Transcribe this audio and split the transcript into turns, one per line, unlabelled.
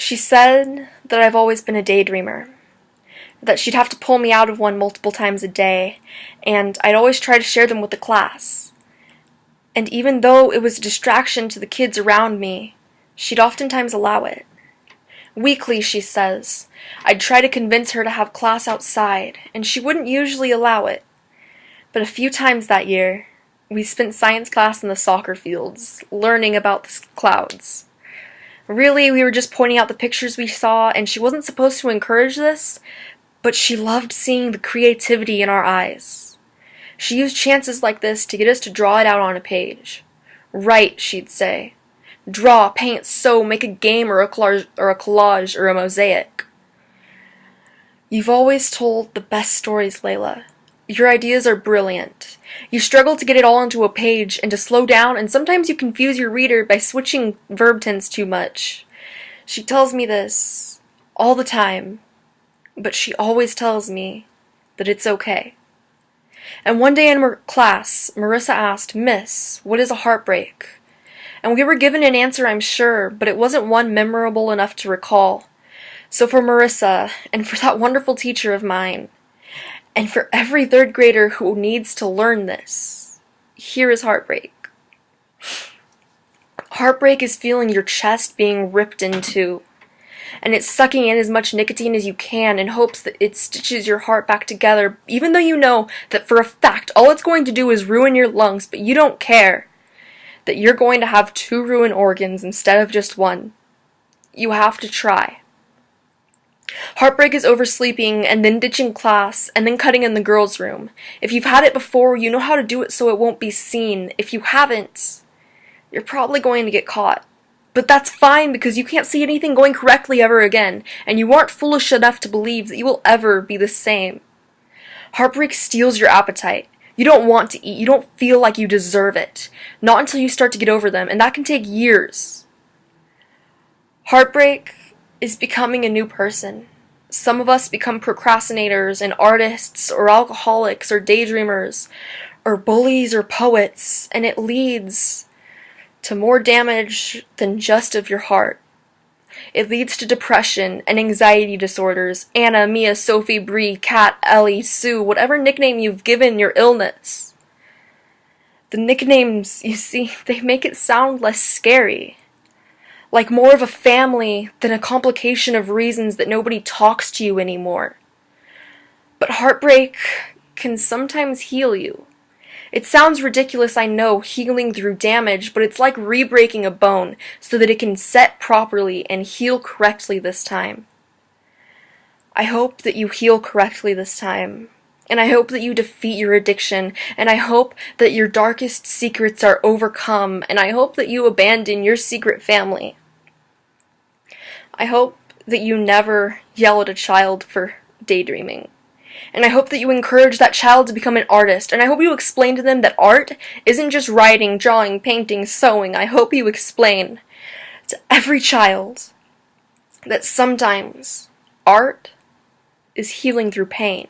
She said that I've always been a daydreamer, that she'd have to pull me out of one multiple times a day, and I'd always try to share them with the class. And even though it was a distraction to the kids around me, she'd oftentimes allow it. Weekly, she says, I'd try to convince her to have class outside, and she wouldn't usually allow it. But a few times that year, we spent science class in the soccer fields, learning about the clouds. Really, we were just pointing out the pictures we saw, and she wasn't supposed to encourage this, but she loved seeing the creativity in our eyes. She used chances like this to get us to draw it out on a page. Write, she'd say. Draw, paint, sew, make a game or a collage or a mosaic. You've always told the best stories, Layla. Your ideas are brilliant. You struggle to get it all into a page and to slow down, and sometimes you confuse your reader by switching verb tense too much. She tells me this all the time, but she always tells me that it's okay. And one day in class, Marissa asked, "Miss, what is a heartbreak?" And we were given an answer, I'm sure, but it wasn't one memorable enough to recall. So for Marissa, and for that wonderful teacher of mine, and for every third grader who needs to learn this, here is heartbreak. Heartbreak is feeling your chest being ripped in two, and it's sucking in as much nicotine as you can in hopes that it stitches your heart back together, even though you know that for a fact all it's going to do is ruin your lungs, but you don't care that you're going to have 2 ruined organs instead of just 1. You have to try. Heartbreak is oversleeping and then ditching class and then cutting in the girls' room. If you've had it before, you know how to do it so it won't be seen. If you haven't, you're probably going to get caught. But that's fine because you can't see anything going correctly ever again, and you aren't foolish enough to believe that you will ever be the same. Heartbreak steals your appetite. You don't want to eat. You don't feel like you deserve it. Not until you start to get over them, and that can take years. Heartbreak is becoming a new person. Some of us become procrastinators and artists or alcoholics or daydreamers or bullies or poets, and it leads to more damage than just of your heart. It leads to depression and anxiety disorders, Anna, Mia, Sophie, Bree, Kat, Ellie, Sue, whatever nickname you've given your illness. The nicknames, you see, they make it sound less scary. Like more of a family than a complication of reasons that nobody talks to you anymore. But heartbreak can sometimes heal you. It sounds ridiculous, I know, healing through damage, but it's like re-breaking a bone so that it can set properly and heal correctly this time. I hope that you heal correctly this time, and I hope that you defeat your addiction, and I hope that your darkest secrets are overcome, and I hope that you abandon your secret family. I hope that you never yell at a child for daydreaming. And I hope that you encourage that child to become an artist. And I hope you explain to them that art isn't just writing, drawing, painting, sewing. I hope you explain to every child that sometimes art is healing through pain.